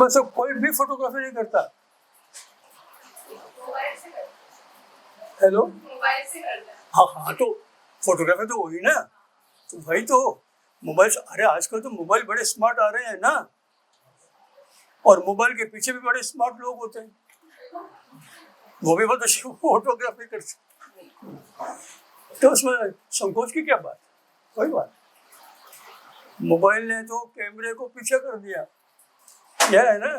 में से कोई भी फोटोग्राफी नहीं करता। हेलो, हाँ हाँ, तो फोटोग्राफी तो वही ना, तो भाई तो मोबाइल। अरे आजकल तो मोबाइल बड़े स्मार्ट आ रहे हैं ना, और मोबाइल के पीछे भी बड़े स्मार्ट लोग होते हैं, वो भी बहुत अच्छी फोटोग्राफी करते हैं। तो उसमें संकोच की क्या बात, कोई बात। मोबाइल ने तो कैमरे को पीछे कर दिया, यह है ना।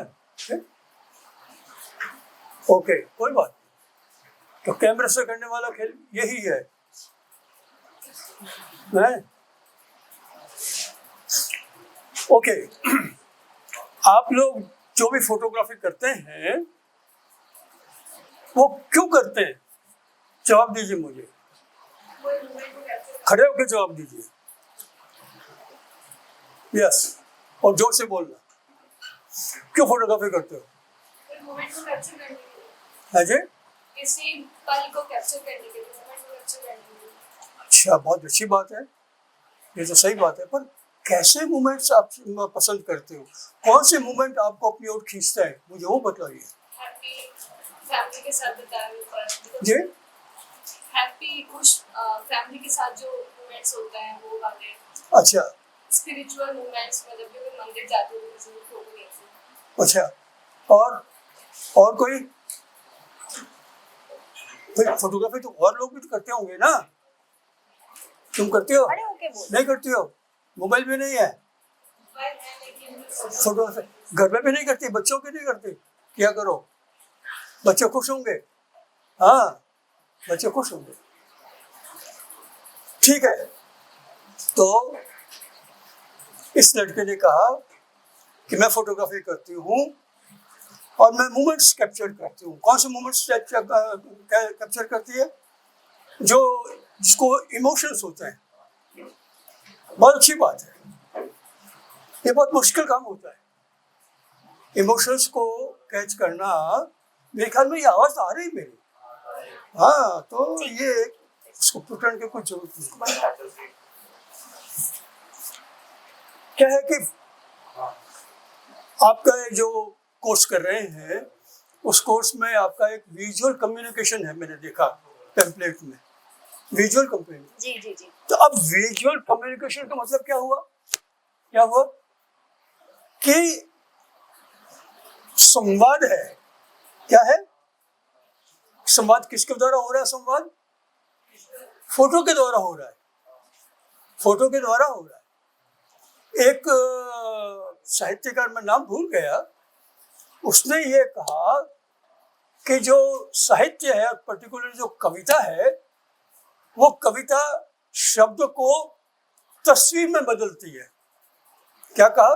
ओके, कोई बात। तो कैमरे से करने वाला खेल यही है, ओके। आप लोग जो भी फोटोग्राफी करते हैं वो क्यों करते हैं, जवाब दीजिए मुझे, खड़े होकर जवाब दीजिए, यस, और जोर से बोलना। क्यों फोटोग्राफी करते हो? मोमेंट को कैप्चर करने के लिए। हाँ जी, किसी पल को कैप्चर करने के लिए, मोमेंट को कैप्चर करने के लिए। अच्छा, बहुत अच्छी बात है, ये तो सही बात है। पर कैसे मोमेंट्स आप पसंद करते हो, कौन से मोमेंट आपको अपनी ओर खींचता है, मुझे वो बताइए। हैप्पी फैमिली के साथ बिताए हुए पल जी, हैप्पी खुश फैमिली के साथ जो मोमेंट्स होते हैं वो वाले। अच्छा स्पिरिचुअल मोमेंट्स, मतलब कि कोई मंदिर जाते हुए किसी को फोटो लेते। अच्छा, और कोई फोटोग्राफी तो और लोग भी तो करते होंगे ना, तुम करते हो? नहीं करती हो? मोबाइल भी नहीं है, फोटोग्राफी घर में भी नहीं करती, बच्चों के नहीं करती, क्या करो, बच्चे खुश होंगे, हाँ बच्चे खुश होंगे, ठीक है। तो इस लड़के ने कहा कि मैं फोटोग्राफी करती हूँ और मैं मोमेंट्स कैप्चर करती हूँ। कौन से मोमेंट्स कैप्चर करती है? जो जिसको इमोशंस होते हैं। बहुत अच्छी बात है, ये बहुत मुश्किल काम होता है इमोशंस को कैच करना। मेरे ख्याल में ये आवाज आ रही मेरी, हाँ, तो ये उसको पकड़ने की कोई जरूरत नहीं। क्या है कि आपका जो कोर्स कर रहे हैं उस कोर्स में आपका एक विजुअल कम्युनिकेशन है, मैंने देखा टेम्पलेट में, विजुअल कम्युनिकेशन। जी जी जी। तो अब विजुअल कम्युनिकेशन का मतलब क्या हुआ? कि संवाद है। क्या है? संवाद किसके द्वारा हो रहा है? संवाद फोटो के द्वारा हो रहा है, फोटो के द्वारा हो रहा है। एक साहित्यकार, मैं नाम भूल गया, उसने ये कहा कि जो साहित्य है, पर्टिकुलर जो कविता है, वो कविता शब्द को तस्वीर में बदलती है। क्या कहा?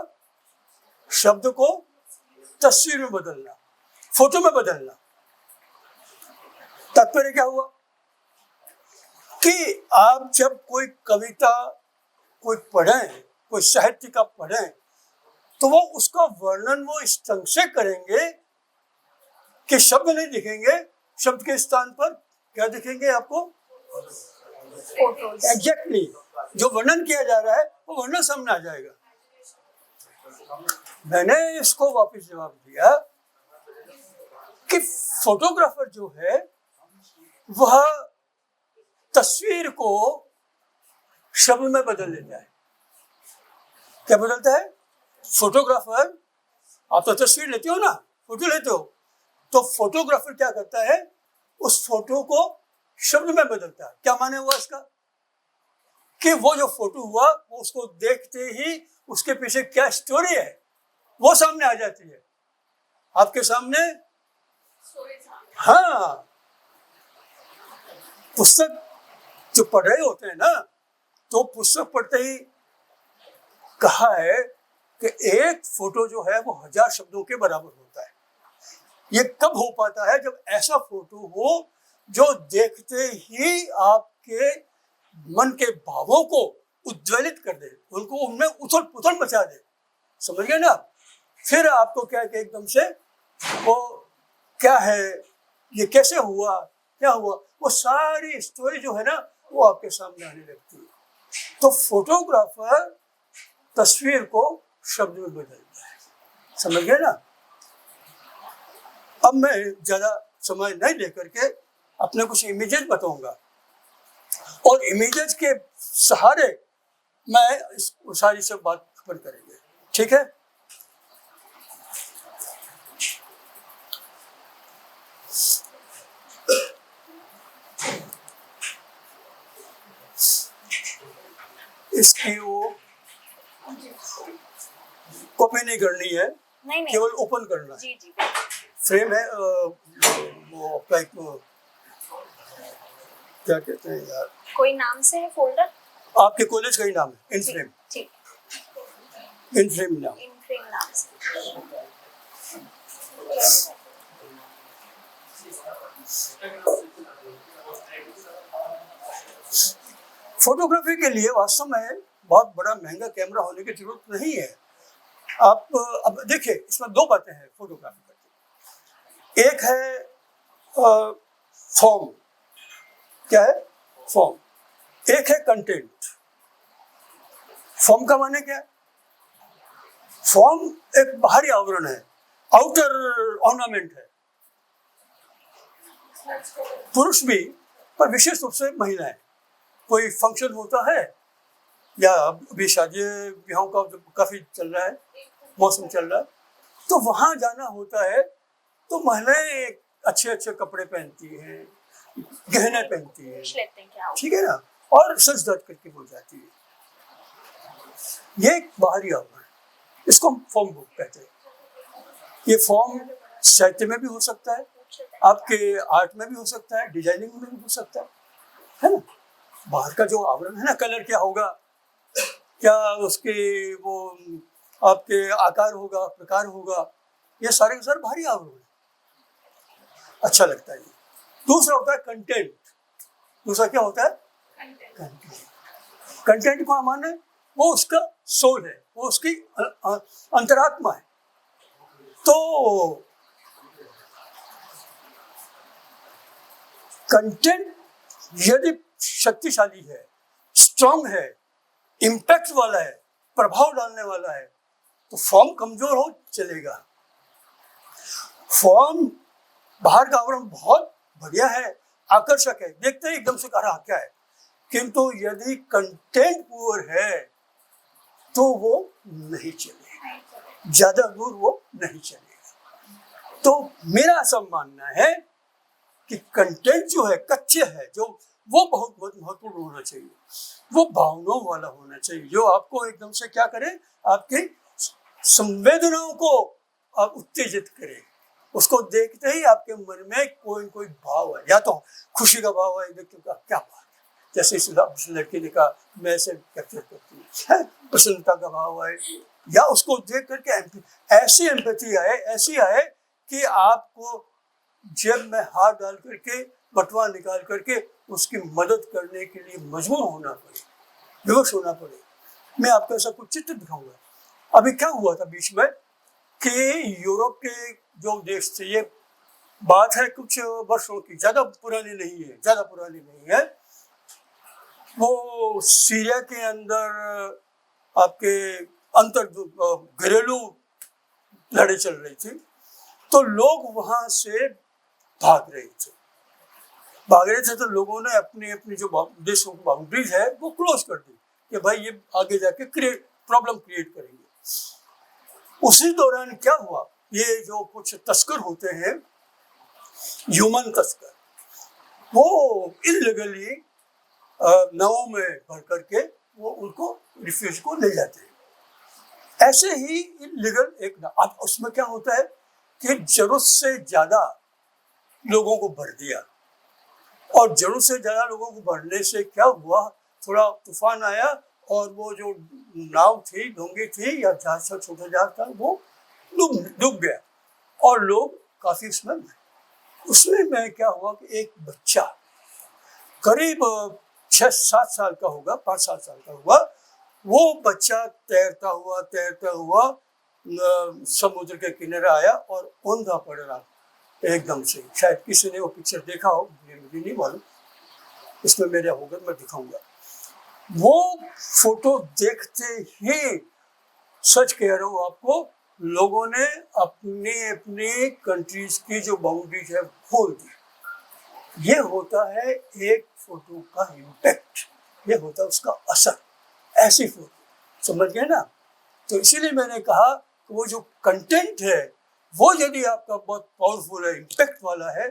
शब्द को तस्वीर में बदलना, फोटो में बदलना। तात्पर्य क्या हुआ कि आप जब कोई कविता कोई पढ़ें, कोई साहित्य का पढ़ें, तो वो उसका वर्णन वो इस ढंग से करेंगे कि शब्द नहीं दिखेंगे, शब्द के स्थान पर क्या दिखेंगे आपको? एग्जैक्टली जो वर्णन किया जा रहा है वो वर्णन सामने आ जाएगा। मैंने इसको वापस जवाब दिया कि फोटोग्राफर जो है वह तस्वीर को शब्द में बदल लेता है। क्या बदलता है? फोटोग्राफर, आप तो तस्वीर लेते हो ना, फोटो लेते हो, तो फोटोग्राफर क्या करता है? उस फोटो को शब्द में बदलता है। क्या माने हुआ इसका? कि वो जो फोटो हुआ वो उसको देखते ही उसके पीछे क्या स्टोरी है वो सामने आ जाती है, आपके सामने। हाँ, पुस्तक जो पढ़ रहे होते हैं ना, तो पुस्तक पढ़ते ही कहा है कि एक फोटो जो है वो 1000 शब्दों के बराबर होता है। ये कब हो पाता है? जब ऐसा फोटो हो जो देखते ही आपके मन के भावों को उज्ज्वलित कर दे, उनको उनमें उथल पुथल मचा दे। समझ गए ना? फिर आपको क्या है कि एकदम से वो क्या है, ये कैसे हुआ, क्या हुआ, वो सारी स्टोरी जो है ना वो आपके सामने आने लगती है। तो फोटोग्राफर तस्वीर को शब्द में बदलता है। समझ गए ना? अब मैं ज़्यादा समय नहीं लेकर के अपने कुछ इमेजेस बताऊंगा, और इमेजेस के सहारे मैं इस सारी सब बात खबर करेंगे, ठीक है। इसकी वो कॉपी नहीं करनी है, नहीं केवल ओपन करना है। जी जी फ्रेम है, वो आपका एक क्या कहते हैं यार, कोई नाम से है फोल्डर? आपके कॉलेज का ही नाम है, इनफ्रेम, ठीक, इनफ्रेम नाम। इनफ्रेम नाम से। फोटोग्राफी के लिए वास्तव में बहुत बड़ा महंगा कैमरा होने की जरूरत नहीं है। आप अब देखिए, इसमें दो बातें हैं फोटोग्राफी करके। एक है फॉर्म, क्या है फॉर्म, एक है कंटेंट। फॉर्म का माने क्या है? फॉर्म एक बाहरी आवरण है, आउटर ऑर्नामेंट है, पुरुष भी, पर विशेष रूप से महिलाएं। कोई फंक्शन होता है, या अभी शादी ब्याहों का काफी चल रहा है, मौसम चल रहा है, तो वहां जाना होता है, तो महिलाएं अच्छे अच्छे कपड़े पहनती हैं, गहने पहनती हैं, ठीक है ना, और सज धज करके हो जाती है। ये एक बाहरी आवरण है, इसको हम फॉर्म बुक कहते हैं। ये फॉर्म साहित्य में भी हो सकता है, आपके आर्ट में भी हो सकता है, डिजाइनिंग में भी हो सकता है ना। बाहर का जो आवरण है ना, कलर क्या होगा, क्या उसके वो आपके आकार होगा, प्रकार होगा, ये सारे के सारे बाहरी आवरण है, अच्छा लगता है। दूसरा होता है कंटेंट। दूसरा क्या होता है? कंटेंट। कंटेंट को माने वो उसका सोल है, वो उसकी अंतरात्मा है। तो कंटेंट यदि शक्तिशाली है, स्ट्रांग है, इम्पैक्ट वाला है, प्रभाव डालने वाला है, तो फॉर्म कमजोर हो चलेगा। फॉर्म बाहर का आवरण बहुत बढ़िया है, आकर्षक है, देखते ही एकदम से कहा क्या है, किंतु यदि कंटेंट पुअर है तो वो नहीं चलेगा, ज्यादा दूर वो नहीं चलेगा। तो मेरा ऐसा मानना है कि कंटेंट जो है, कच्चे है जो, वो बहुत बहुत महत्वपूर्ण होना चाहिए। वो भावनाओं वाला होना चाहिए, जो आपको एकदम से क्या करे, आपकी संवेदनाओं को आप उत्तेजित करे। उसको देखते ही आपके मन में कोई न कोई भाव है, या तो खुशी का भाव है, व्यक्ति का क्या बात है, जैसे इस लड़की ने कहा मैं ऐसे कैप्चर करती है, प्रसन्नता का भाव है, या उसको देख करके ऐसी एम्पैथी आए, ऐसी आए कि आपको जेब में हाथ डाल करके, बटुआ निकाल करके उसकी मदद करने के लिए मजबूर होना पड़े, विवश होना पड़े। मैं आपको ऐसा कुछ चित्र दिखाऊंगा। अभी क्या हुआ था बीच में कि यूरोप के जो देश थे, ये बात है कुछ वर्षों की, ज्यादा पुरानी नहीं है, वो सीरिया के अंदर आपके घरेलू लड़ाई चल रही थी, तो लोग वहां से भाग रहे थे, तो लोगों ने अपनी अपनी जो देशों की बाउंड्रीज है वो क्लोज कर दी कि भाई ये आगे जाके प्रॉब्लम क्रिएट करेंगे। उसी दौरान क्या हुआ, ये जो कुछ तस्कर होते हैं, ह्यूमन तस्कर, वो इलीगली नावों में भर करके वो उनको रिफ्यूज को ले जाते हैं। ऐसे ही इलीगल एक अब उसमें क्या होता है कि जरूरत से ज्यादा लोगों को भर दिया, और जरूरत से ज्यादा लोगों को भरने से क्या हुआ, थोड़ा तूफान आया और वो जो नाव थी, डोंगी थी या जहाज था, छोटा जहाज था, वो डूब गया और लोग काफी उसमें मैं क्या हुआ कि एक बच्चा करीब 6-7 साल का होगा, 5-7 साल का होगा, वो बच्चा तैरता हुआ समुद्र के किनारे आया और औंधा पड़ रहा एकदम से। शायद किसी ने वो पिक्चर देखा हो, मुझे नहीं मालूम, इसमें मेरा होगा, मैं दिखाऊंगा। वो फोटो देखते ही सच कह रहा हूँ आपको, लोगों ने अपनी अपनी कंट्रीज की जो बाउंड्रीज है खोल दी। ये होता है एक फोटो का इम्पैक्ट, ये होता है उसका असर। ऐसी फोटो, समझ गए ना? तो इसीलिए मैंने कहा कि वो जो कंटेंट है वो यदि आपका बहुत पावरफुल है, इम्पैक्ट वाला है,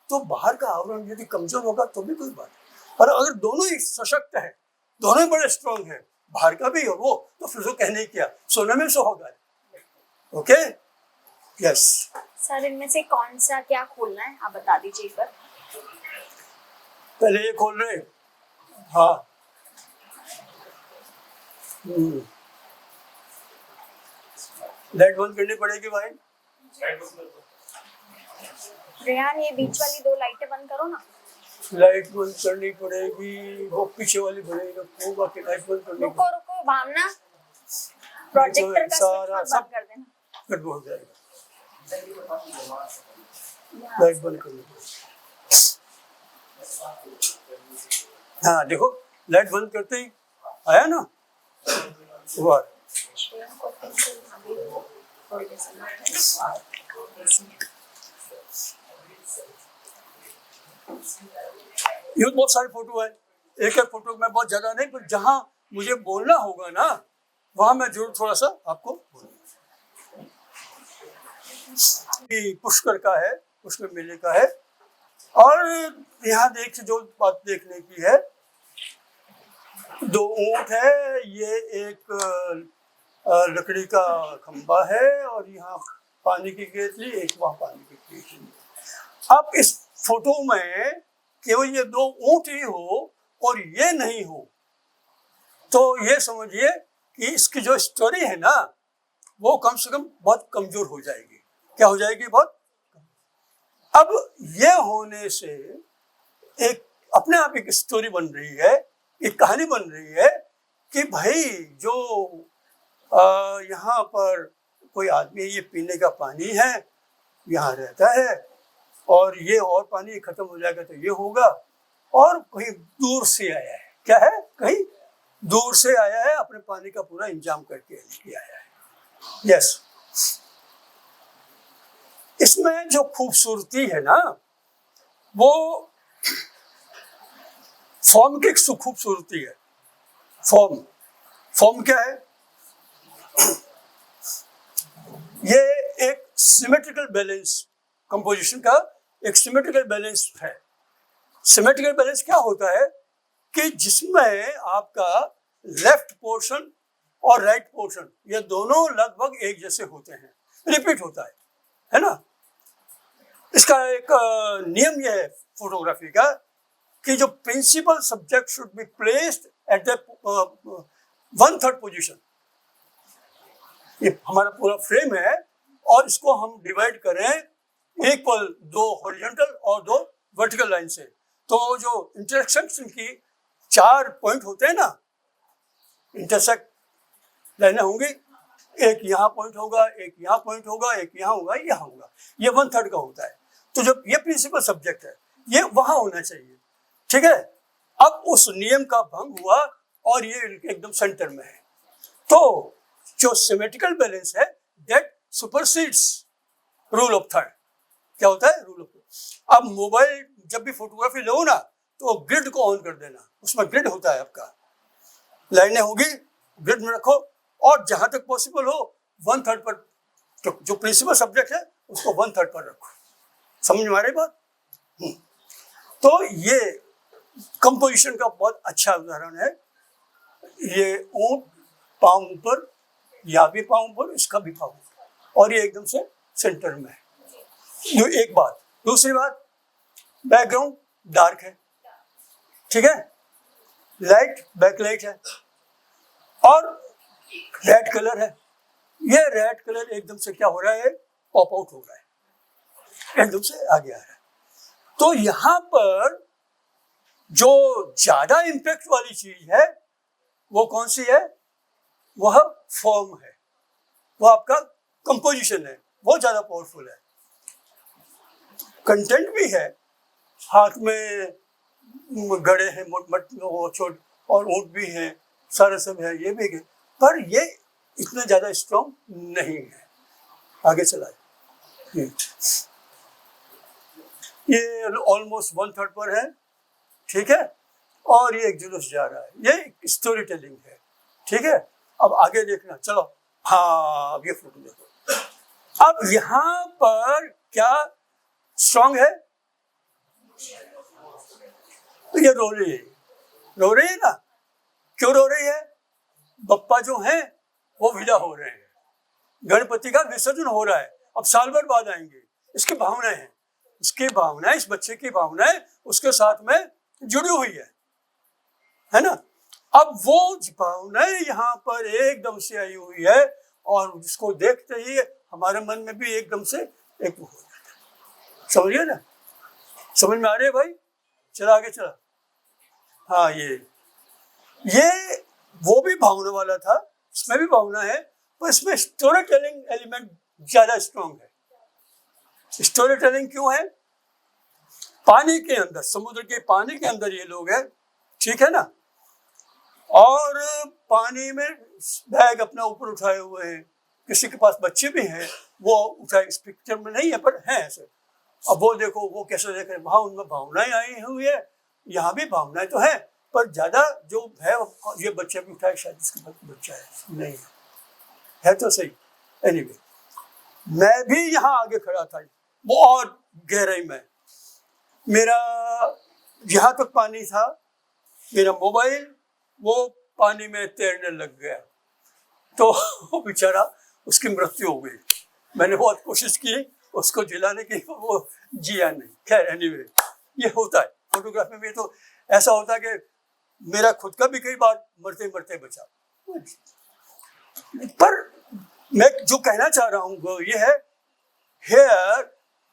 तो बाहर का आवरण यदि कमजोर होगा तो भी कोई बात नहीं। और अगर दोनों ही सशक्त है, दोनों ही बड़े स्ट्रांग है, बाहर का भी और वो, तो फिर तो कहने क्या, सोने में सुहागा है। Okay, yes. सर इनमें से कौन सा क्या खोलना है आप बता दीजिए एक बार। पहले ये खोल रहे, हाँ। लाइट बंद करनी पड़ेगी भाई। रेहान ये बीच वाली 2 लाइटें बंद करो ना। लाइट बंद करनी पड़ेगी, वो पीछे वाली बनेगी, होगा कि लाइट बंद करनी रुको रुको भावना, प्रोजेक्टर का सारा स्विच बंद कर देना। फिर हो जाएगा। लाइट बंद करनी पड़ेगी। हाँ देखो, लाइट बंद करते ही आया ना, वाह। ये बहुत सारी फोटो है, एक एक फोटो में बहुत ज्यादा नहीं, पर जहां मुझे बोलना होगा ना वहां मैं जरूर थोड़ा सा आपको बोलूंगा। पुष्कर का है, पुष्कर मेले का है। और यहाँ देख जो बात देखने की है, 2 ऊंट है, ये एक लकड़ी का खंबा है, और यहाँ पानी की केतली, एक वहाँ पानी की केतली। अब इस फोटो में केवल ये 2 ऊंट ही हो और ये नहीं हो, तो ये समझिए कि इसकी जो स्टोरी है ना वो कम से कम बहुत कमजोर हो जाएगी। क्या हो जाएगी? बहुत। अब ये होने से एक अपने आप एक स्टोरी बन रही है, एक कहानी बन रही है कि भाई जो यहाँ पर कोई आदमी, ये पीने का पानी है, यहाँ रहता है, और ये और पानी खत्म हो जाएगा तो ये होगा, और कहीं दूर से आया है। क्या है? कहीं दूर से आया है, अपने पानी का पूरा इंतजाम करके आया है। यस, इसमें जो खूबसूरती है ना वो फॉर्म की खूबसूरती है। फॉर्म क्या है? ये एक सिमेट्रिकल बैलेंस, कंपोजिशन का एक सिमेट्रिकल बैलेंस है। सिमेट्रिकल बैलेंस क्या होता है कि जिसमें आपका लेफ्ट पोर्शन और राइट पोर्शन ये दोनों लगभग एक जैसे होते हैं, रिपीट होता है ना। इसका एक नियम यह है फोटोग्राफी का कि जो principal subject should be placed at the 1/3 position. ये हमारा पूरा फ्रेम है, और इसको हम डिवाइड करें इक्वल 2 हॉरिजॉन्टल और 2 वर्टिकल लाइन से, तो जो इंटरसेक्शन की 4 पॉइंट होते हैं ना, इंटरसेक्ट लाइनें होंगी, एक यहाँ पॉइंट होगा, एक यहाँ पॉइंट होगा, एक यहाँ होगा, यहाँ होगा, ये 1/3 का होता है। तो जब ये प्रिंसिपल सब्जेक्ट है ये वहां होना चाहिए, ठीक है। अब उस नियम का भंग हुआ और ये एकदम सेंटर में है, तो जो सिमेट्रिकल बैलेंस है दैट सुपरसीड्स रूल ऑफ थर्ड। क्या होता है? Rule of third. अब मोबाइल जब भी फोटोग्राफी लो ना तो ग्रिड को ऑन कर देना, उसमें ग्रिड होता है, आपका लाइनें होगी, ग्रिड में रखो, और जहां तक पॉसिबल हो 1/3 पर, तो जो प्रिंसिपल सब्जेक्ट है उसको 1/3 पर रखो। समझ में आ रही बात? तो ये कंपोजिशन का बहुत अच्छा उदाहरण है। ये ऊंट पांव ऊपर, यहाँ भी पांव ऊपर, इसका भी पांव ऊपर, और ये एकदम से सेंटर में है। ये एक बात। दूसरी बात, बैकग्राउंड डार्क है, ठीक है, लाइट बैकलाइट है, और रेड कलर है। ये रेड कलर एकदम से क्या हो रहा है? पॉप आउट हो रहा है, एकदम से आगे आ रहा है। तो यहां पर जो ज्यादा इंपैक्ट वाली चीज है वो कौन सी है? वह फॉर्म है, वो आपका कंपोजिशन है, वो ज्यादा पावरफुल है। कंटेंट भी है, हाथ में गड़े हैं छोट, और ऊँट भी हैं, सारे सब है, ये भी है, पर ये इतना ज्यादा स्ट्रॉन्ग नहीं है। आगे चलाए। ये ऑलमोस्ट 1/3 पर है, ठीक है, और ये एक जुलूस जा रहा है, ये स्टोरी टेलिंग है, ठीक है। अब आगे देखना, चलो, हाँ अब ये फोटो देखो। अब यहाँ पर क्या स्ट्रॉन्ग है? ये रो रही है ना। क्यों रो रही है? बप्पा जो है वो विदा हो रहे हैं, गणपति का विसर्जन हो रहा है, अब साल भर बाद आएंगे। इसकी भावनाएं हैं, इसकी भावनाएं, इस बच्चे की भावनाएं उसके साथ में जुड़ी हुई है ना। अब वो भावनाएं यहाँ पर एकदम से आई हुई है, और जिसको देखते ही हमारे मन में भी एकदम से एक हो जाता है। समझिए ना, समझ में आ रही है भाई? चला आगे चला। हाँ, ये वो भी भावना वाला था, इसमें भी भावना है, पर इसमें स्टोरी टेलिंग एलिमेंट ज्यादा स्ट्रॉन्ग है। स्टोरी टेलिंग क्यों है? पानी के अंदर, समुद्र के पानी के अंदर ये लोग हैं, ठीक है ना, और पानी में बैग अपना ऊपर उठाए हुए हैं, किसी के पास बच्चे भी हैं, वो उठाए, इस पिक्चर में नहीं है पर हैं ऐसे। अब वो देखो वो कैसे देख रहे हैं, वहाँ उनमें भावनाएं आई हुई है, यहाँ भी भावनाएं तो है, पर ज्यादा जो है ये बच्चे भी उठाए, शायद इसके बच्चा है, नहीं है तो सही। एनीवे, मैं भी यहाँ आगे खड़ा था, वो और गहराई में, मेरा यहाँ तक पानी था, मेरा मोबाइल वो पानी में तैरने लग गया, तो बेचारा उसकी मृत्यु हो गई। मैंने बहुत कोशिश की उसको जिलाने की, वो जिया नहीं। खैर एनीवे, ये होता है फोटोग्राफी में, तो ऐसा होता है कि मेरा खुद का भी कई बार मरते मरते बचा। पर मैं जो कहना चाह रहा हूँ वो ये है, here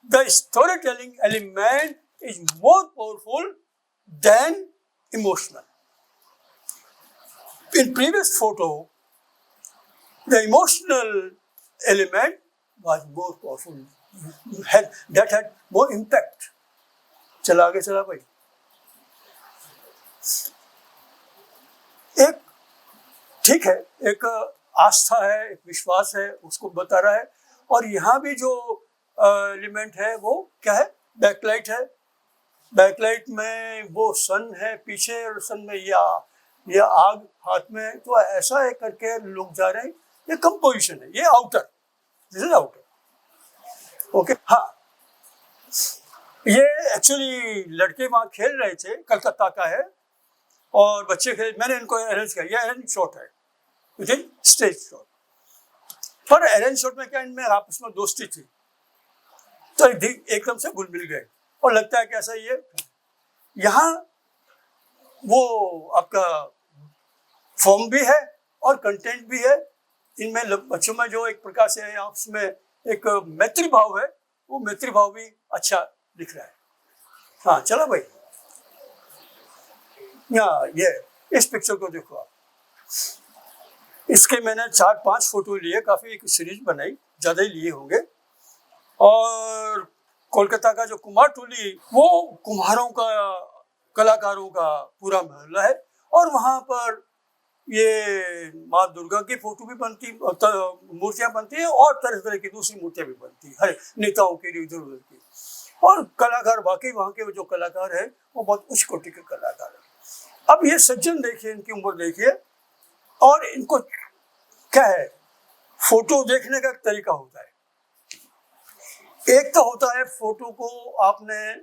the storytelling element is more powerful than emotional. In previous photo, the emotional element was more powerful, that had more impact. चला आगे चला भाई। एक ठीक है, एक आस्था है, एक विश्वास है, उसको बता रहा है। और यहाँ भी जो एलिमेंट है वो क्या है? बैकलाइट है। बैकलाइट में वो सन है पीछे, और सन में ये आग हाथ में है, तो ऐसा है करके लोग जा रहे हैं। ये कंपोजिशन है, ये outer, this is outer. Okay, हाँ, ये एक्चुअली लड़के वहाँ खेल रहे थे, कलकत्ता का है, और बच्चे खेल, मैंने इनको अरेंज किया। ये अरेंज शॉट है, विद स्टेज शॉट। पर अरेंज शॉट में क्या, इनमें आपस में दोस्ती थी, तो एकदम से घुल मिल गए, और लगता है कि ऐसा ये यहाँ वो आपका फॉर्म भी है और कंटेंट भी है। इनमें बच्चों में जो एक प्रकार से आपस में एक मैत्री भाव है, वो मैत्री भाव भी अच्छा दिख रहा है। हाँ चला भाई, हाँ ये इस पिक्चर को देखो आप। इसके मैंने 4-5 फोटो लिए, काफी एक सीरीज बनाई, ज्यादा ही लिए होंगे। और कोलकाता का जो कुमार टोली, वो कुम्हारों का, कलाकारों का पूरा मोहल्ला है, और वहाँ पर ये माँ दुर्गा की फोटो भी बनती, मूर्तियाँ बनती है, और तरह तरह की दूसरी मूर्तियाँ भी बनती है, हर नेताओं की, इधर उधर की। और कलाकार, वाकई वहाँ के जो कलाकार है वो बहुत उच्च कोटि के कलाकार है। अब ये सज्जन देखिए, इनकी उम्र देखिए, और इनको क्या है, फोटो देखने का तरीका होता है। एक तो होता है फोटो को आपने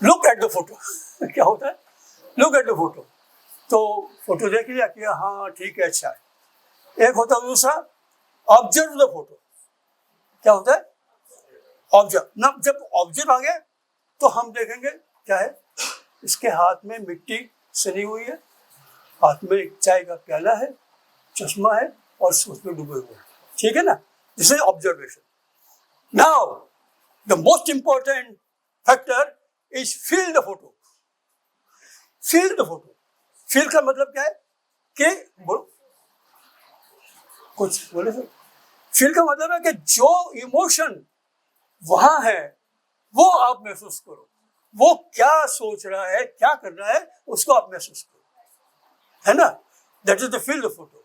लुक एट द फोटो क्या होता है, लुक एट द फोटो, तो फोटो देख लिया कि हाँ ठीक है, अच्छा है। एक होता है दूसरा, ऑब्जर्व द फोटो। क्या होता है? ऑब्जर्व ना। जब ऑब्जर्व आ गया तो हम देखेंगे क्या है, इसके हाथ में मिट्टी सनी हुई है, हाथ में एक चाय का प्याला है, चश्मा है, और उसमें डूबे हुए हैं, ठीक है ना। This is observation. Now the most important factor is feel the photo. Feel the photo, feel का मतलब क्या है कि कुछ बोले सर। फील का मतलब है कि जो इमोशन वहां है वो आप महसूस करो, वो क्या सोच रहा है, क्या कर रहा है, उसको आप महसूस करो, है ना। That is the feel the photo.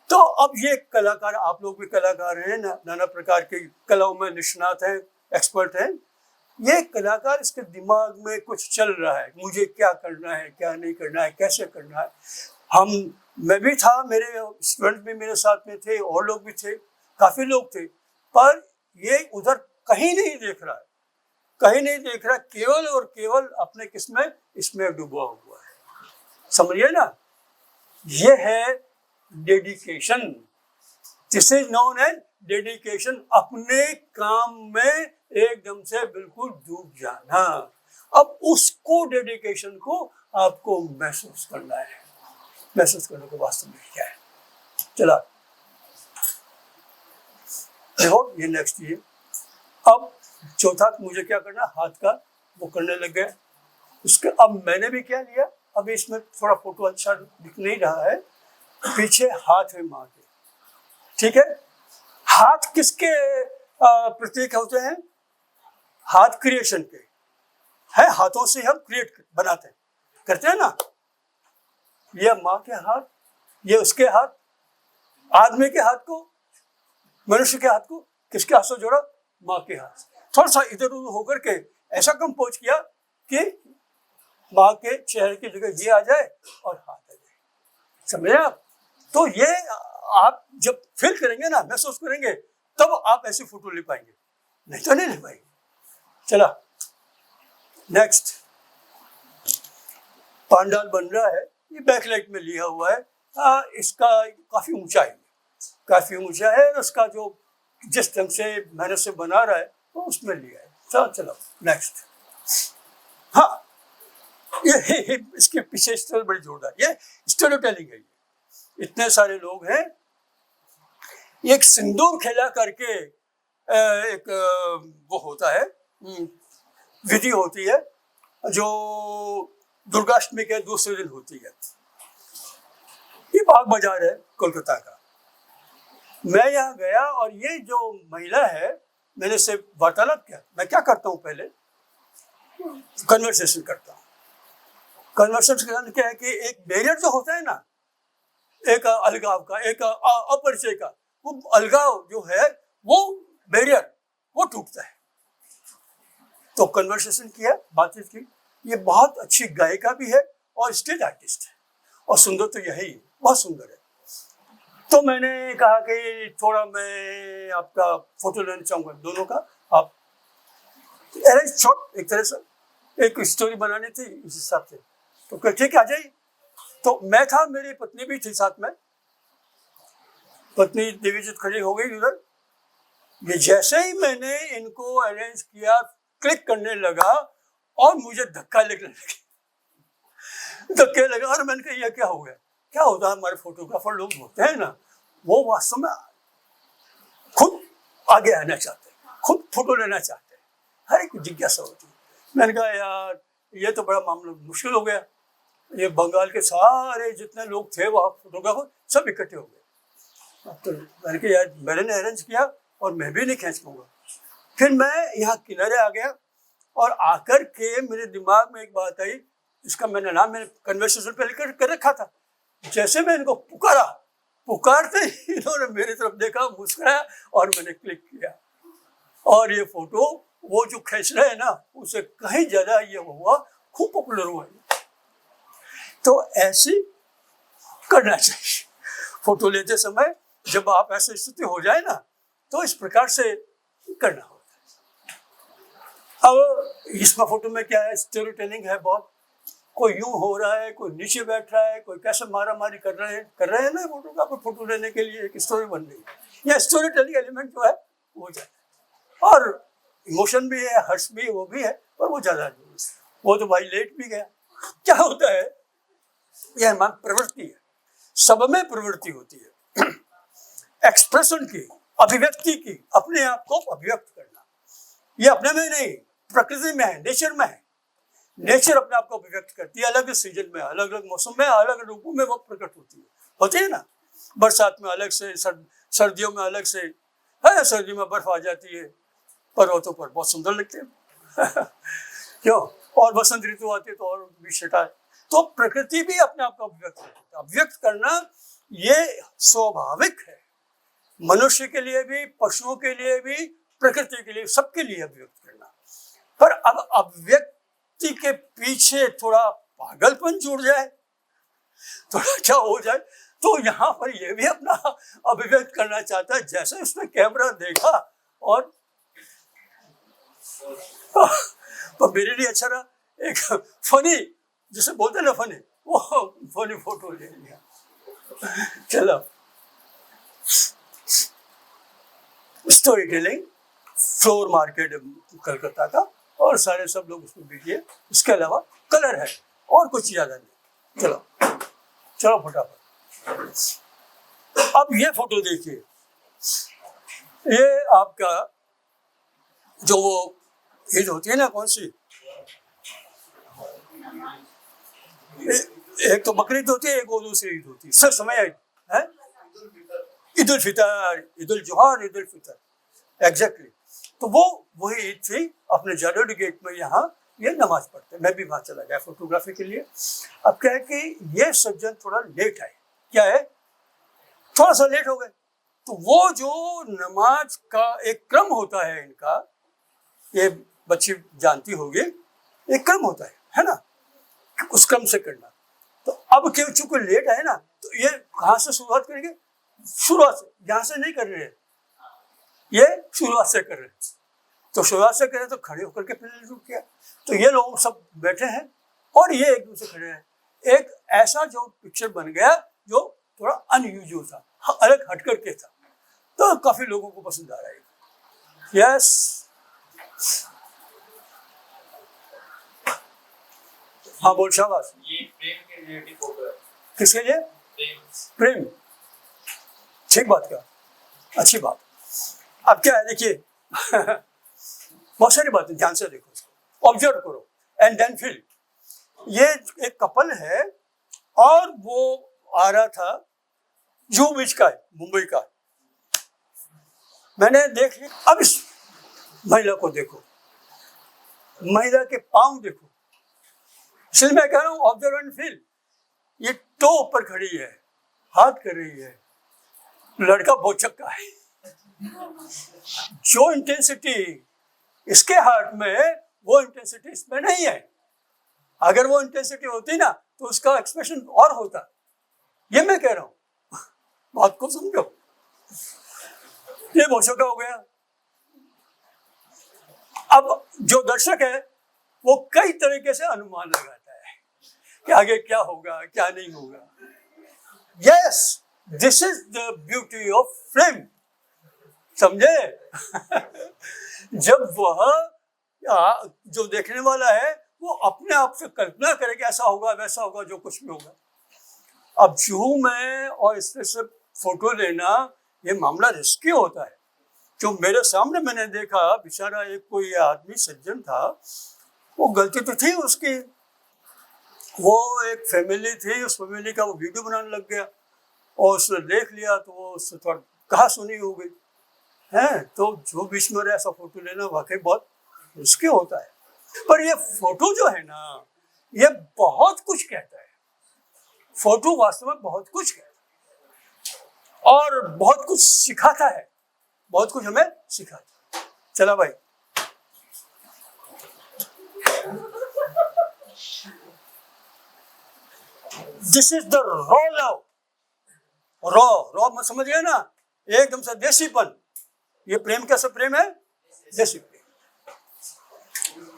तो अब ये कलाकार, आप लोग भी कलाकार हैं, नाना प्रकार की कलाओं में निष्णात हैं, एक्सपर्ट हैं। ये कलाकार, इसके दिमाग में कुछ चल रहा है, मुझे क्या करना है, क्या नहीं करना है, कैसे करना है। मैं भी था, मेरे स्टूडेंट भी मेरे साथ में थे, और लोग भी थे, काफी लोग थे, पर ये उधर कहीं नहीं देख रहा है, कहीं नहीं देख रहा, केवल और केवल अपने किसमें, इसमें डूबा हुआ है। समझिए ना, ये है dedication. This is known as dedication, अपने काम में एकदम से बिल्कुल डूब जाना। अब उसको, डेडिकेशन को आपको महसूस करना है। महसूस करने को वास्तव में क्या है, चला देखो ये नेक्स्ट। ये अब चौथा मुझे क्या करना, हाथ का वो करने लग गए। उसके अब मैंने भी क्या लिया, अब इसमें थोड़ा फोटो अच्छा दिख नहीं रहा है, पीछे हाथ है माँ के, ठीक है। हाथ किसके प्रतीक होते हैं, हाथ क्रिएशन के है, हाथों से हम क्रिएट बनाते हैं, करते हैं ना। ये माँ के हाथ, ये उसके हाथ, आदमी के हाथ को, मनुष्य के हाथ को किसके हाथ से जोड़ा, माँ के हाथ से। थोड़ा सा इधर उधर होकर के ऐसा कंपोज किया कि माँ के चेहरे की जगह ये आ जाए और हाथ आ जाए, समझे आप। तो ये आप जब फील करेंगे ना, महसूस करेंगे, तब आप ऐसी फोटो ले पाएंगे, नहीं तो नहीं ले पाएंगे। चला नेक्स्ट, पांडाल बन रहा है, ये बैकलाइट में लिया हुआ है। इसका काफी ऊंचा है, काफी ऊंचा है, उसका जो जिस ढंग से मेहनत से बना रहा है वो उसमें लिया है। चलो नेक्स्ट। हाँ, ये इसके पीछे स्टोरी बड़ी जोरदार, ये स्टोरी टेलिंग है। इतने सारे लोग हैं, एक सिंदूर खेला करके एक वो होता है, विधि होती है, जो दुर्गाष्टमी के दूसरे दिन होती है। ये बाग बाजार है कोलकाता का। मैं यहाँ गया और ये जो महिला है, मैंने से वार्तालाप किया। मैं क्या करता हूँ, पहले कन्वर्सेशन करता हूँ। कन्वर्सेशन क्या है कि एक बैरियर जो होता है ना, एक अलगाव का, एक अपरिचय का, वो अलगाव जो है, वो बैरियर वो टूटता है। तो कन्वर्सेशन किया, बातचीत की। ये बहुत अच्छी गायिका भी है और स्टेज आर्टिस्ट है, और सुंदर तो यही है, बहुत सुंदर है। तो मैंने कहा कि थोड़ा मैं आपका फोटो लेना चाहूँगा, दोनों का। आप अरेंज शॉट, एक तरह से एक स्टोरी बनानी थी इस हिसाब से। तो क्या ठीक है, आ जाइए। तो मैं था, मेरी पत्नी भी थी साथ में। पत्नी देवीजीत खड़ी हो गई उधर। ये जैसे ही मैंने इनको अरेंज किया, क्लिक करने लगा और मुझे धक्का लगने लगे, धक्के लगा। और मैंने कहा, यह क्या हो गया? क्या होता है, हमारे फोटोग्राफर लोग होते हैं ना, वो वास्तव में खुद आगे आना चाहते हैं, खुद फोटो लेना चाहते हैं, हर एक जिज्ञासा होती है। मैंने कहा, यार ये तो बड़ा मामला मुश्किल हो गया। ये बंगाल के सारे जितने लोग थे वहाँ फोटोग्राफर सब इकट्ठे हो गए। तो मैंने कहा, यार मैंने अरेंज किया और मैं भी नहीं खींच पाऊंगा। फिर मैं यहाँ किनारे आ गया और आकर के मेरे दिमाग में एक बात आई, इसका मैंने नाम मैंने कन्वर्सेशन पहले कर रखा था। जैसे मैं इनको पुकारा, पुकारते ही इन्होंने मेरी तरफ देखा, मुस्कुराया और मैंने क्लिक किया। और ये फोटो वो जो खींच रहे हैं ना, उससे कहीं ज्यादा ये हुआ, खूब पॉपुलर हुआ। तो ऐसे करना चाहिए फोटो लेते समय। जब आप ऐसी स्थिति हो जाए ना, तो इस प्रकार से करना होता है। अब इसमें फोटो में क्या है, स्टोरी टेलिंग है बहुत। कोई यूं हो रहा है, कोई नीचे बैठ रहा है, कोई कैसे मारा मारी कर रहे हैं ना फोटोग्राफर, फोटो लेने के लिए एक स्टोरी बन रही है। यह स्टोरी टेलिंग एलिमेंट जो है वो जाता है, और इमोशन भी है, हर्ष भी, वो भी है, पर वो ज्यादा नहीं। वो तो भाई लेट भी गया। क्या होता है, यह हमारी प्रवृत्ति है, सब में प्रवृत्ति होती है एक्सप्रेशन की, अभिव्यक्ति की, अपने आप को अभिव्यक्त करना। ये अपने में नहीं, प्रकृति में है, नेचर में है। नेचर अपने आप को अभिव्यक्त करती है, अलग सीजन में, अलग अलग मौसम में, अलग रूपों में वो प्रकट होती है ना। बरसात में अलग से, सर्दियों में अलग से है, सर्दियों में बर्फ आ जाती है, पर्वतों पर बहुत सुंदर लगते हैं क्यों? और बसंत ऋतु आती है तो और भी छटा तो प्रकृति भी अपने आप को अभिव्यक्त करना ये स्वाभाविक है, मनुष्य के लिए भी, पशुओं के लिए भी, प्रकृति के लिए, सबके लिए अभिव्यक्त करना। पर अब अभिव्यक्ति के पीछे थोड़ा पागलपन जुड़ जाए, थोड़ा क्या हो जाए, तो यहाँ पर ये भी अपना अभिव्यक्त करना चाहता है। जैसे उसने कैमरा देखा और तो मेरे लिए अच्छा रहा, एक फनी, जिसे बोलते ना फनी, वो फनी फोटो ले लिया। चलो, story telling, floor market Calcutta का, और सारे सब लोग उसमें बिके। उसके अलावा कलर है और कुछ ज्यादा नहीं। चलो चलो फटाफट। अब ये फोटो देखिए, ये आपका जो वो ईद होती है ना, कौन सी, एक तो बकरीद होती है, एक वो दूसरी ईद होती है, सब समय है, ईद उल फितर, ईद उल जुहा, ईद उल फितर, एग्जैक्टली। तो वो वही ईद थी। अपने जालोरी गेट में यहाँ ये नमाज पढ़ते, मैं भी वहाँ चला गया फोटोग्राफी के लिए। अब क्या है कि ये सज्जन थोड़ा लेट आए, क्या है, थोड़ा सा लेट हो गए। तो वो जो नमाज का एक क्रम होता है इनका, ये बच्ची जानती होगी, एक क्रम होता है ना, उस क्रम से करना। तो अब क्यों चूंकि लेट आए ना, तो ये कहाँ से शुरुआत करेंगे, शुरुआत से, यहाँ से नहीं कर रहे हैं, ये शुरुआत से कर रहे हैं। तो शुरुआत से करें तो खड़े होकर के पहले रुक गया। तो ये लोग सब बैठे हैं और ये एक दूसरे खड़े हैं। एक ऐसा जो पिक्चर बन गया जो थोड़ा अनयूजुअल था, अलग हट करके था, तो काफी लोगों को पसंद आ रहा है। यस, हाँ बोल, शाबाश। ये प्रेम के रिलेटेड फोटो है। किसके लिए? प्रेम। ठीक बात का, अच्छी बात। अब क्या है, देखिए बहुत सारी बातें, ध्यान से देखो, इसको ऑब्जर्व करो एंड देन फील। ये एक कपल है और वो आ रहा था, जुहू बीच का है, मुंबई का। मैंने देख लिया। अब इस महिला को देखो, महिला के पांव देखो, इसलिए मैं कह रहा हूं ऑब्जर्व एंड फील। ये टो ऊपर खड़ी है, हाथ कर रही है, लड़का बोचक्का है। जो इंटेंसिटी इसके हार्ट में, वो इंटेंसिटी इसमें नहीं है। अगर वो इंटेंसिटी होती ना तो उसका एक्सप्रेशन और होता। ये मैं कह रहा हूं, बात को समझो। ये बोचक्का हो गया। अब जो दर्शक है वो कई तरीके से अनुमान लगाता है कि आगे क्या होगा, क्या नहीं होगा। Yes, this is the beauty of film, समझे? जब वह जो देखने वाला है वो अपने आप से कल्पना करे कि ऐसा होगा, वैसा होगा, जो कुछ भी होगा। अब जुहू में और इसमें से फोटो लेना, ये मामला रिस्की होता है। जो मेरे सामने मैंने देखा, बेचारा एक कोई आदमी सज्जन था, वो गलती तो थी उसकी, वो एक फैमिली थी, उस फैमिली का वो वीडियो बनाने लग गया और उसने देख लिया तो वो उससे थोड़ा कहा सुनी हो गई है। तो जो बीच में ऐसा फोटो लेना वाकई बहुत रिस्की होता है। पर ये फोटो जो है ना, ये बहुत कुछ कहता है। फोटो वास्तव में बहुत कुछ कहता है और बहुत कुछ सिखाता है, बहुत कुछ हमें सिखाता है। चला भाई, this is the raw love. Raw समझ गए ना, एकदम से देसीपन। ये प्रेम कैसा प्रेम है? देसी प्रेम।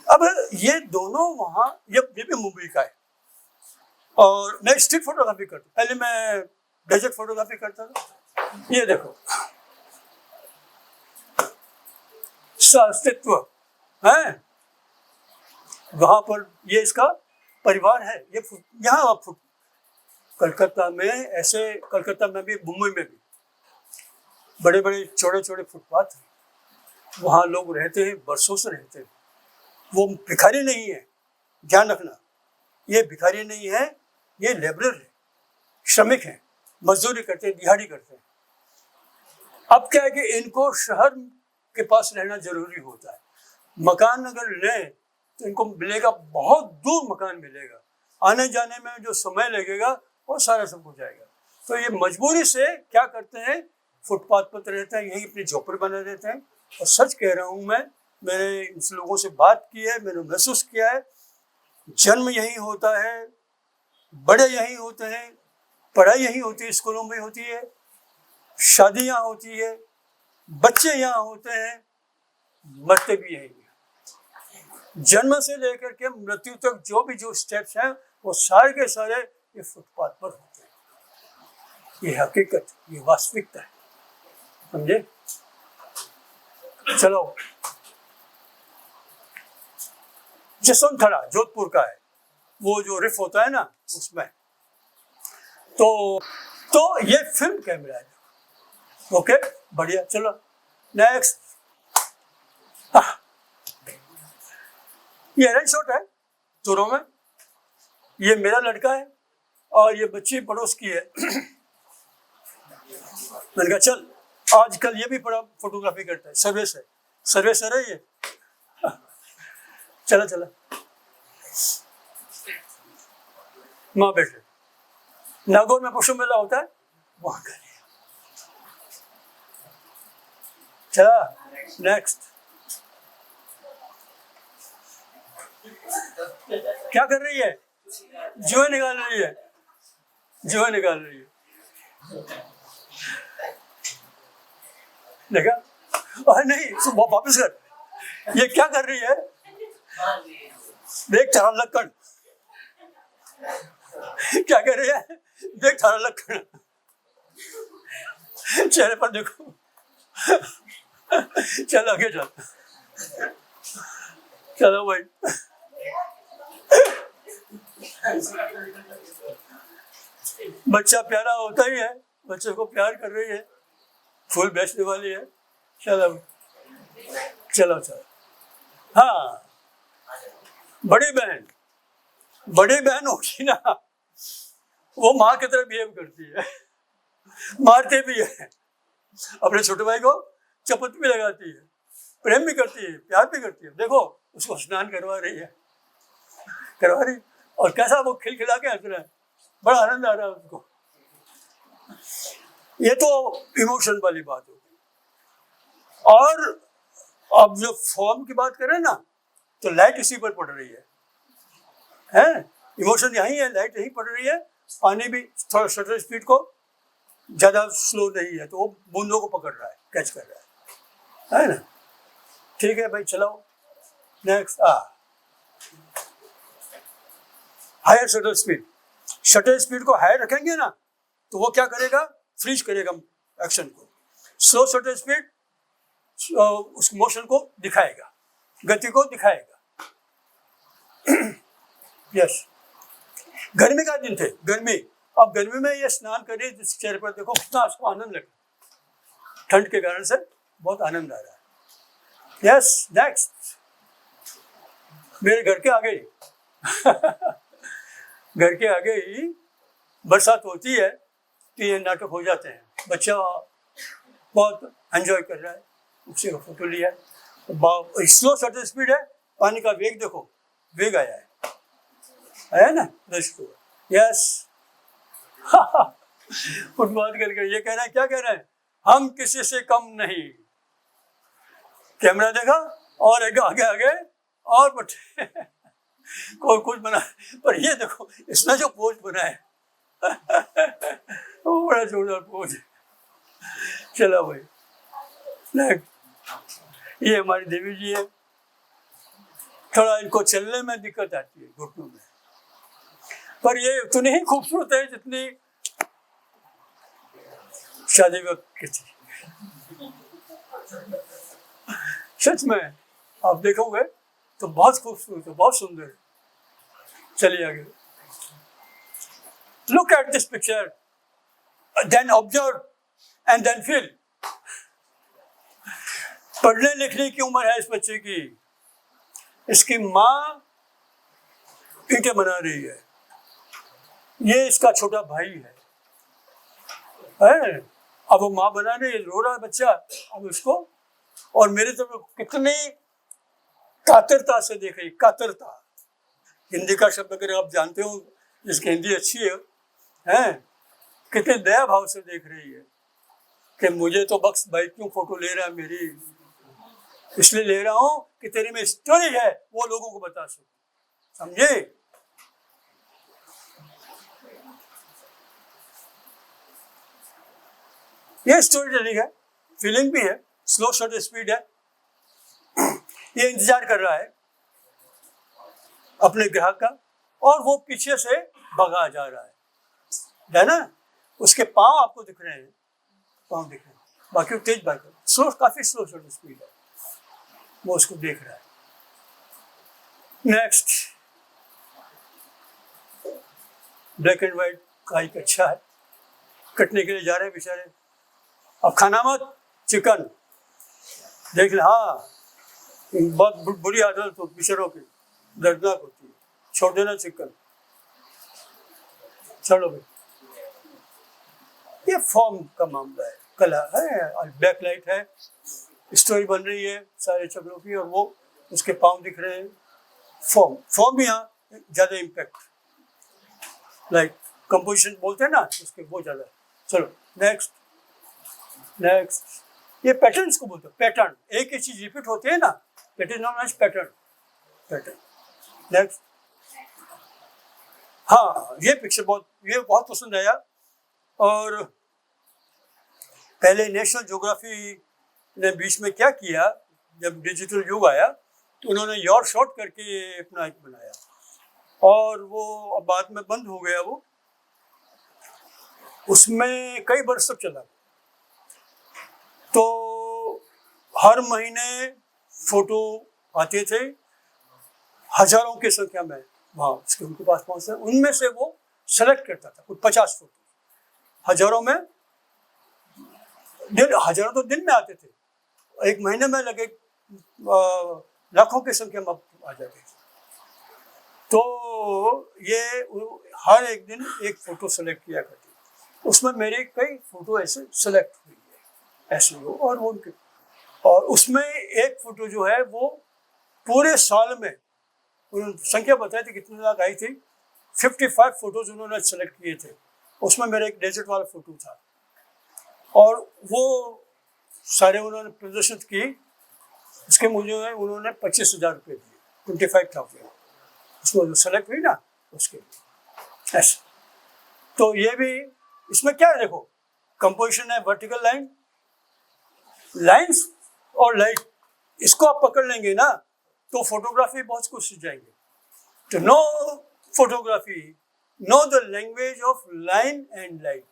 अब ये दोनों वहां, ये भी मुंबई का है और मैं स्ट्रीट फोटोग्राफी करता हूँ। पहले मैं डेजर्ट फोटोग्राफी करता था। ये देखो अस्तित्व है वहां पर, ये इसका परिवार है। ये यहाँ कलकत्ता में ऐसे, कलकत्ता में भी, मुंबई में भी बड़े बड़े चौड़े चौड़े फुटपाथ हैं, वहाँ लोग रहते हैं, बरसों से रहते हैं। वो भिखारी नहीं है, ध्यान रखना, ये भिखारी नहीं है, ये लेबरर है, श्रमिक हैं, मजदूरी करते हैं, दिहाड़ी करते हैं। अब क्या है कि इनको शहर के पास रहना जरूरी होता है। मकान अगर लें तो इनको मिलेगा, बहुत दूर मकान मिलेगा, आने जाने में जो समय लगेगा वो सारा सब हो जाएगा। तो ये मजबूरी से क्या करते हैं, फुटपाथ पर रहते हैं, यहीं अपनी झोपड़ी बना देते हैं। और सच कह रहा हूँ मैंने इन लोगों से बात की है, मैंने महसूस किया है, जन्म यहीं होता है, बड़े यहीं होते हैं, पढ़ाई यहीं होती है, स्कूलों में होती है, शादी यहाँ होती है, बच्चे यहाँ होते हैं, मरते भी यहीं हैं। जन्म से लेकर के मृत्यु तक जो स्टेप्स हैं वो सारे के सारे ये फुटपाथ पर होते हैं। ये हकीकत, ये वास्तविकता है, समझे? चलो, जसवंतथड़ा जोधपुर का है, वो जो रिफ होता है ना उसमें, तो ये फिल्म कैमरा है। ओके, बढ़िया, चलो नेक्स्ट। ये रन शॉट है दोनों में, ये मेरा लड़का है और ये बच्ची पड़ोस की है। मैंने कहा चल, आजकल ये भी बड़ा फोटोग्राफी करता है, सर्वेसर है ये। चला चला, माँ बेटे, नागौर में पुष्प मेला होता है, वहां कर। चला नेक्स्ट। क्या कर रही है? जुए निकाल रही है, जुए निकाल रही है। देखा? और नहीं, वापस कर। ये क्या कर रही है? देख तारा लक्कड़, क्या कर रही है? देख तारा लक्कड़, चेहरे पर देखो। चल आगे चल, चलो भाई। बच्चा प्यारा होता ही है, बच्चे को प्यार कर रही है, फूल बेचने वाली है। चलो चलो चलो। हाँ, बड़ी बहन होगी ना, वो माँ की तरह बिहेव करती है, मारती भी है, अपने छोटे भाई को चपत भी लगाती है, प्रेम भी करती है, प्यार भी करती है। देखो उसको स्नान करवा रही, और कैसा वो खिलखिला के हंस रहा है, बड़ा आनंद आ रहा है उसको। ये तो इमोशन वाली बात होगी। और अब जो फॉर्म की बात करें ना, तो लाइट इसी पर पड़ रही है? इमोशन यहीं है, लाइट यहीं पड़ रही है। पानी भी थोड़ा शटर स्पीड को ज्यादा स्लो नहीं है, तो वो बूंदों को पकड़ रहा है, कैच कर रहा है ना? ठीक है भाई, चलाओ नेक्स्ट। हायर शटर स्पीड को हायर रखेंगे ना, तो वो क्या करेगा? फ्रीज करेगा एक्शन को। स्लो शटर स्पीड उस मोशन को दिखाएगा, गति को दिखाएगा। यस, गर्मी का दिन थे, गर्मी। अब गर्मी में ये स्नान करिए, जिस चेहरे पर देखो कितना उसको आनंद लगे, ठंड के कारण से बहुत आनंद आ रहा है। Yes, next. मेरे घर के आगे घर के आगे ही बरसात होती है तो ये नाटक हो जाते हैं। बच्चा बहुत एंजॉय कर रहा है, उसी का फोटो लिया। स्लो शटर स्पीड है, पानी का वेग देखो, वेग आया है ना दोस्तों? यस। फुटबॉल करके ये कह रहे हैं, क्या कह रहे हैं? हम किसी से कम नहीं। कैमरा देखा और आगे और बटे कोई कुछ बना, पर ये देखो इसने जो पोज बनाया वो बड़ा जोरदार पोज है। चलो भाई, ये हमारी देवी जी है। थोड़ा इनको चलने में दिक्कत आती है, घुटनों में, पर ये उतनी ही खूबसूरत है जितनी शादी वक्त की थी। सच में आप देखोगे तो बहुत खूबसूरत है, बहुत सुंदर है। चलिए आगे। Look at this picture, then observe and then feel. पढ़ने लिखने की उम्र है इस बच्चे की। इसकी माँ ईंटें बना रही है, ये इसका छोटा भाई है? अब वो माँ बना रही है, रो रहा है बच्चा, अब उसको और मेरे तो कितनी कातरता से देख रही, कातरता, हिंदी का शब्द अगर आप जानते हो, जिसकी हिंदी अच्छी है, हैं कितने दया भाव से देख रही है कि मुझे तो बख्श भाई क्यों फोटो ले रहा है मेरी, इसलिए ले रहा हूं कि तेरी में स्टोरी है वो लोगों को बता सकूं, समझे। ये स्टोरी टेलिंग है, फीलिंग भी है, स्लो शॉट स्पीड है। ये इंतजार कर रहा है अपने ग्राहक का और वो पीछे से भगा जा रहा है ना। उसके पांव आपको दिख रहे हैं, पांव दिख रहे हैं, बाकी वो तेज बाइक है, स्लो, काफी स्लो शॉट स्पीड है, वो उसको देख रहा है। नेक्स्ट, ब्लैक एंड व्हाइट का एक अच्छा है, कटने के लिए जा रहे हैं बेचारे। अब खाना मत चिकन, देख ले, हाँ बहुत बुरी आदत हो बेचारों की, दर्दनाक होती है, छोड़ देना चिकन, चलो भाई। ये फॉर्म का मामला है, कला है, और ब्लैक लाइट है, स्टोरी बन रही है सारे चक्रों की, और वो उसके पाँव दिख रहे हैं। फॉर्म भी यहाँ ज़्यादा इम्पैक्ट, लाइक कंपोजिशन बोलते हैं ना उसके, वो ज़्यादा। चलो नेक्स्ट, ये पैटर्न को बोलते हैं, पैटर्न, एक ही चीज रिपीट होती है ना, that is known as pattern. Next, हाँ ये पिक्चर ये बहुत पसंद आया। और पहले नेशनल ज्योग्राफी ने बीच में क्या किया, जब डिजिटल युग आया तो उन्होंने योर शॉट करके अपना एक बनाया, और वो बाद में बंद हो गया, वो उसमें कई वर्ष तक चला। तो हर महीने फोटो आते थे, हजारों की संख्या में वहाँ उसके उनके पास पहुँचते, उनमें से वो सेलेक्ट करता था कुछ 50 फोटो, हजारों तो दिन में आते थे, एक महीने में लगे लाखों की संख्या में आ जाते थे। तो ये हर एक दिन एक फोटो सेलेक्ट किया करती, उसमें मेरे कई फोटो ऐसे सेलेक्ट हुई है ऐसे हो, और वो उनके, और उसमें एक फोटो जो है वो पूरे साल में उन्होंने संख्या बताई थी कितने लाख आई थी, 55 फोटोज उन्होंने सेलेक्ट किए थे। उसमें मेरा एक डेजर्ट वाला फोटो था, और वो सारे उन्होंने प्रदर्शित की, उसके मुझे उन्होंने 25,000 रुपये दिए, 25,000 उसको जो सेलेक्ट हुई ना उसके ऐसे। तो ये भी इसमें क्या है, देखो कंपोजिशन है, वर्टिकल लाइन, लाइंस और लाइट, इसको आप पकड़ लेंगे ना तो फोटोग्राफी बहुत कुछ सीख जाएंगे। तो know photography, know the language of line and light.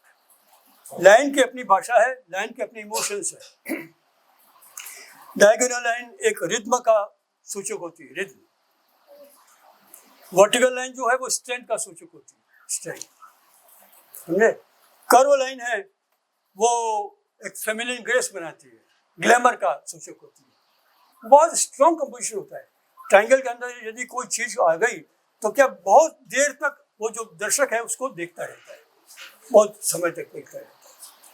Line की अपनी भाषा है, लाइन की अपनी इमोशंस है। डायगोनल लाइन एक रिद्म का सूचक होती है, रिद्म। वर्टिकल लाइन जो है वो स्ट्रेंथ का सूचक होती है, स्ट्रेंथ, समझे। कर्व लाइन है वो एक फेमिनिन ग्रेस बनाती है, ग्लैमर का सूचक होती है, बहुत स्ट्रॉन्ग कंपोजिशन होता है। ट्रायंगल के अंदर यदि कोई चीज आ गई तो क्या बहुत देर तक वो जो दर्शक है उसको देखता रहता है, बहुत समय तक देखता रहता है,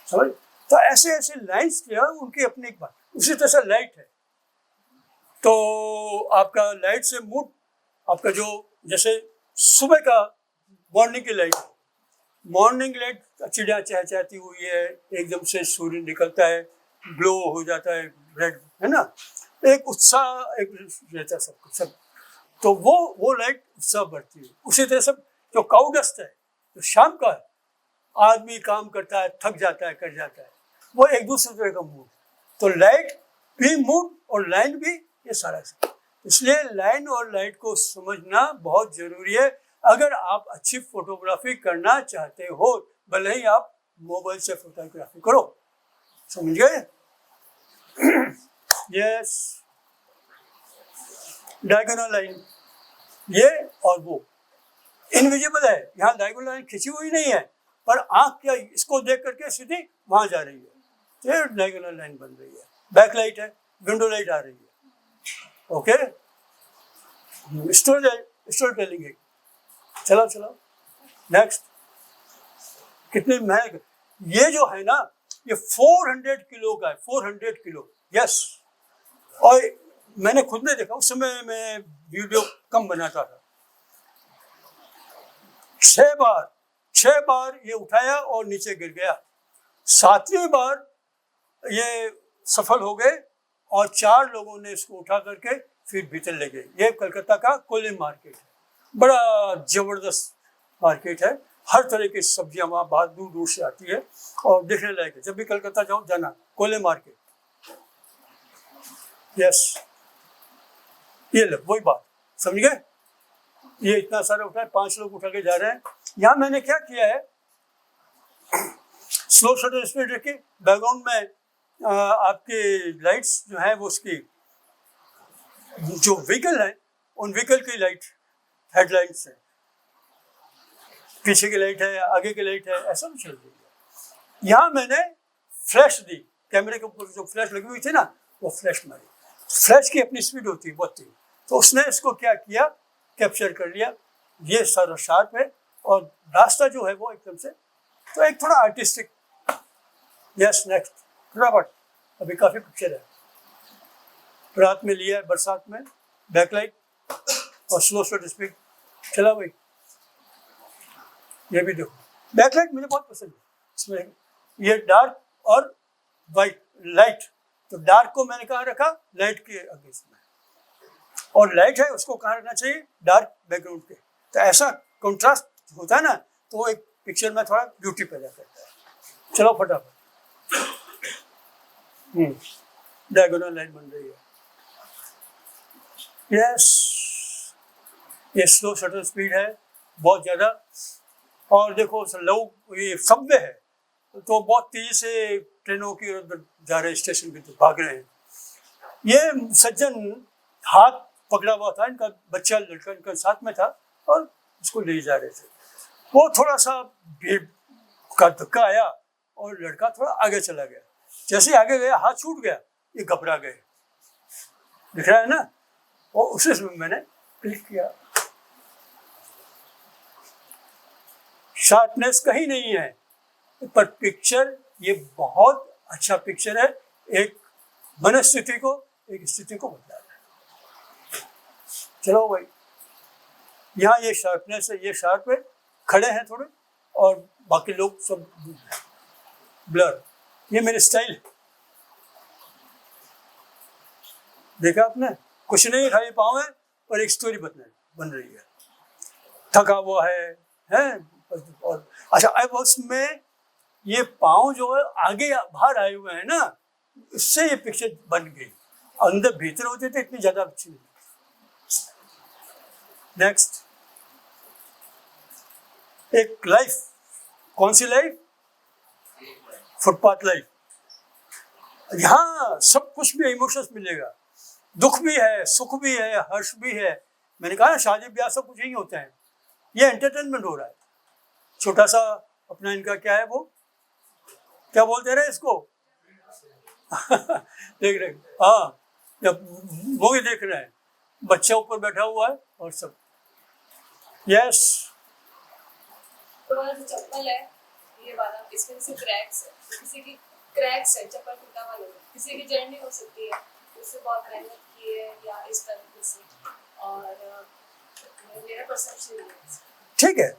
समझ। तो ऐसे ऐसे लाइन्स क्या उनकी अपनी एक बात। उसी तरह से लाइट है, तो आपका लाइट से मूड, आपका जो जैसे सुबह का मॉर्निंग की लाइट, मॉर्निंग लाइट चिड़िया चहचहाती हुई है, एकदम से सूर्य निकलता है, ग्लो हो जाता है, रेड, है ना, एक उत्साह एक रहता है सब। तो वो लाइट उत्साह बढ़ती है। उसी तरह से जो काउडस्ट है, जो शाम का है, आदमी काम करता है, थक जाता है, कर जाता है, वो एक दूसरे तरह का मूड। तो लाइट भी मूड और लाइन भी, ये सारा। इसलिए लाइन और लाइट को समझना बहुत जरूरी है अगर आप अच्छी फोटोग्राफी करना चाहते हो, भले ही आप मोबाइल से फोटोग्राफी करो, समझ गए। यस, डायगोनल लाइन ये और वो इनविजिबल है, यहाँ डायगोनल लाइन खिंची हुई नहीं है, पर आंख क्या इसको देख करके सीधी वहां जा रही है, ये डायगोनल लाइन बन रही है। बैक लाइट है, विंडो लाइट आ रही है, ओके। स्टोरी टेलिंग है। चलो नेक्स्ट, कितने महंगे ये जो है ना, ये 400 किलो का है, 400 किलो, यस। और मैंने खुद ने देखा, उस समय मैं वीडियो कम बनाता था, छह बार ये उठाया और नीचे गिर गया। 7वीं बार ये सफल हो गए और 4 लोगों ने इसको उठा करके फिर भीतर ले गए। ये कलकत्ता का कोलिन मार्केट है, बड़ा जबरदस्त मार्केट है। हर तरह की सब्जियां वहाँ बाहर दूर दूर से आती है और देखने लायक है। जब भी कलकत्ता जाओ जाना कोलिन मार्केट। यस, ये लो वही बात, समझ गए? ये इतना सारा उठा है, 5 लोग उठा के जा रहे हैं। यहाँ मैंने क्या किया है, स्लो शटर स्पीड रखी, बैकग्राउंड में आपकी लाइट्स जो है वो उसकी जो व्हीकल है उन व्हीकल की लाइट, हेडलाइट्स है, पीछे की लाइट है, आगे की लाइट है, ऐसा भी चल रही है। यहाँ मैंने फ्लैश दी, कैमरे के ऊपर जो फ्लैश लगी हुई थी ना वो फ्लैश मारी। फ्लैश की अपनी स्पीड होती है बहुत तेज, तो उसने इसको क्या किया, कैप्चर कर लिया। ये सारा शार्प है और रास्ता जो है वो एकदम से, तो एक थोड़ा आर्टिस्टिक। यस, नेक्स्ट फटाफट, अभी काफ़ी पिक्चर है। रात में लिया है, बरसात में, बैकलाइट और स्लो शॉट स्पीड चला भाई। ये भी देखो, बैकलाइट मुझे बहुत पसंद है। इसमें ये डार्क और वाइट लाइट, तो डार्क को मैंने कहाँ रखा, लाइट के अगेंस्ट में, और लाइट है उसको कहाँ रखना चाहिए, डार्क बैकग्राउंड के। तो ऐसा कंट्रास्ट होता है ना, तो एक पिक्चर में थोड़ा ब्यूटी पैदा करता है। चलो फटाफट, डायगोनल लाइन बन रही है। यस, ये स्लो शटर स्पीड है बहुत ज़्यादा। और देखो लोग, ये सबवे है तो बहुत तेजी से ट्रेनों की जा रहे हैं, स्टेशन की तो भाग रहे हैं। ये सज्जन हाथ पकड़ा हुआ था, इनका बच्चा लड़का इनका साथ में था और उसको ले जा रहे थे। वो थोड़ा सा भीड़ का धक्का आया और लड़का थोड़ा आगे चला गया। जैसे आगे गया हाथ छूट गया, ये घबरा गए, दिख रहा है ना। और उसी समय मैंने क्लिक किया। शार्पनेस कहीं नहीं है, पर पिक्चर ये बहुत अच्छा पिक्चर है। एक मनस्थिति को, एक स्थिति को बदला रहा है। चलो भाई, यहाँ ये शार्पनेस है, ये शार्प है, खड़े हैं थोड़े और बाकी लोग सब ब्लर। ये मेरी स्टाइल है, देखा आपने, कुछ नहीं, खाली पाँव है और एक स्टोरी बन रही है। थका हुआ है और अच्छा, अब उसमें ये पाँव जो है आगे बाहर आए हुए हैं ना, इससे ये पिक्चर बन गई। अंदर भीतर होते थे इतनी ज्यादा अच्छी नहीं। नेक्स्ट, एक लाइफ, कौन सी लाइफ, फुटपाथ लाइफ। यहाँ सब कुछ भी इमोशंस मिलेगा, दुख भी है, सुख भी है, हर्ष भी है। मैंने कहा शादी ब्याह सब कुछ यही होता है। ये एंटरटेनमेंट हो रहा है। छोटा सा अपना इनका क्या है, वो क्या बोलते रहे इसको देख रहे, हाँ, जब मूवी देख रहे हैं, बच्चा ऊपर बैठा हुआ है और सब। यस, तो चप्पल है ये वाला, इसमें से क्रैक्स है, तो किसी की क्रैक्स है, चप्पल टूटा हुआ लोग, किसी की जर्नी हो सकती है, उससे बहुत मेहनत की है या इस तरह से। और मेरा परसेप्शन है, ठीक है,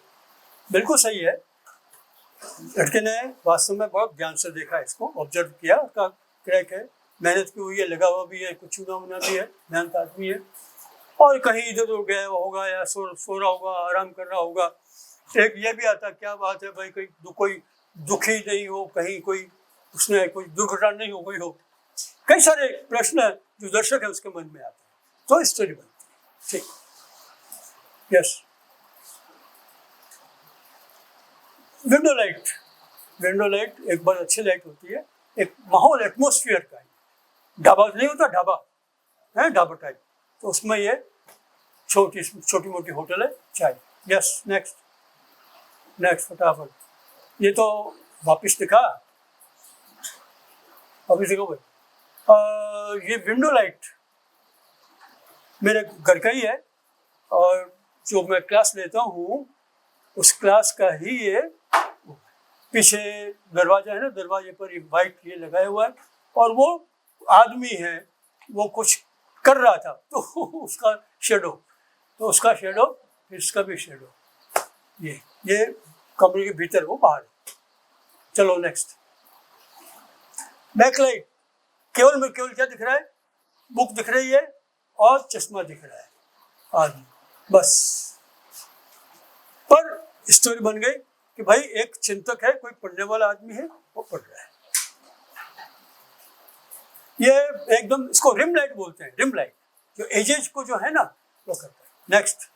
बिल्कुल सही है। लड़के ने वास्तव में बहुत ध्यान से देखा, इसको ऑब्जर्व किया, उसका क्रैक है, मेहनत की हुई है, लगा हुआ भी है, कुछ चुना उना भी है, मेहनत आदमी है। और कहीं इधर उधर गया होगा या सो रहा होगा, आराम कर रहा होगा। एक ये भी आता, क्या बात है भाई, कोई दुखी नहीं हो, कहीं कोई उसने कोई दुर्घटना नहीं हो गई हो। कई सारे प्रश्न जो दर्शक है उसके मन में आते हैं, तो स्टोरी बनती है। ठीक, yes. Window light, window light एक बहुत अच्छी लाइट होती है, एक माहौल, एटमोस्फियर का है। ढाबा नहीं होता, ढाबा है, ढाबा टाइप, तो उसमें ये छोटी मोटी होटल है, चाय। यस, नेक्स्ट फटाफट। ये तो वापस दिखा, वापस दिखो भाई। ये विंडो लाइट मेरे घर का ही है और जो मैं क्लास लेता हूँ उस क्लास का ही ये पीछे दरवाजा है ना, दरवाजे पर ये वाइट ये लगाया हुआ है और वो आदमी है, वो कुछ कर रहा था तो उसका शेडो, तो उसका शेडो, इसका भी शेडो। ये कमरे के भीतर, वो बाहर है। चलो नेक्स्ट, बैकलाइट, केवल क्या दिख रहा है? बुक दिख रही है और चश्मा दिख रहा है आदमी, बस। पर स्टोरी बन गई कि भाई एक चिंतक है, कोई पढ़ने वाला आदमी है, वो पढ़ रहा है। ये एकदम, इसको रिम लाइट बोलते हैं, रिम लाइट, जो एजेज को जो है ना वो करता है। नेक्स्ट,